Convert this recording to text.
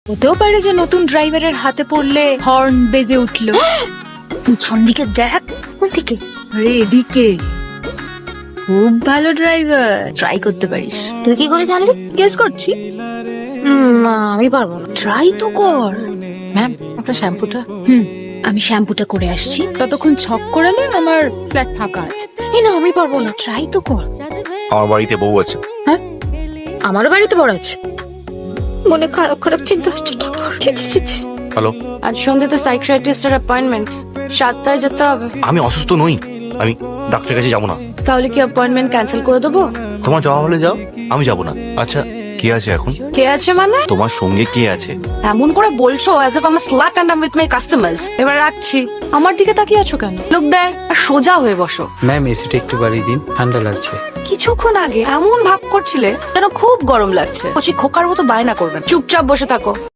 হতেও পারে যে নতুন ড্রাইভারের হাতে পড়লে হর্ন বেজে উঠলো। পিছন দিকে দেখ। কোন দিকে? আরে এদিকে। খুব ভালো ড্রাইভার, ট্রাই করতে পারিস। তুই কি করে জানলি? গেস করছি। না আমি পারবো না। ট্রাই তো কর। ম্যাম আপনার শ্যাম্পুটা। আমি শ্যাম্পুটা করে আসছি, ততক্ষণ ছক করালে আমার ফ্ল্যাট ফাঁকা আছে। এই না আমি পারবো না। ট্রাই তো কর। আমার বাড়িতে বউ আছে। হ্যাঁ আমারও বাড়িতে বড় আছে। মনে খারাপ খারাপ চিন্তা হচ্ছে। ঠাকুর হ্যালো, আজ সন্ধ্যেতে সাইকিয়াট্রিস্টের অ্যাপয়েন্টমেন্ট, 7টায় যেতে হবে। আমি অসুস্থ নই, আমি ডাক্তারের কাছে যাবো না। তাহলে কি অ্যাপয়েন্টমেন্ট ক্যান্সেল করে দেবো? তোমার যাওয়া হলে যাও, আমি যাবো না। আচ্ছা, কে আছে এখন? কে আছে মানে? তোমার সঙ্গে কে আছে? এমন করে বলছো as if I am a slut and I am with my customers. এবার রাখছি। আমার দিকে তাকিয়ে আছো কেন? লুক দেয়ার, আর সোজা হয়ে বসো। ম্যাম এসিটা একটু বাড়িয়ে দিন, ঠান্ডা লাগছে। কিছুক্ষণ আগে এমন ভাব করছিলে যেন খুব গরম লাগছে। কচি খোকার মতো বায়না করবেন। চুপচাপ বসে থাকো।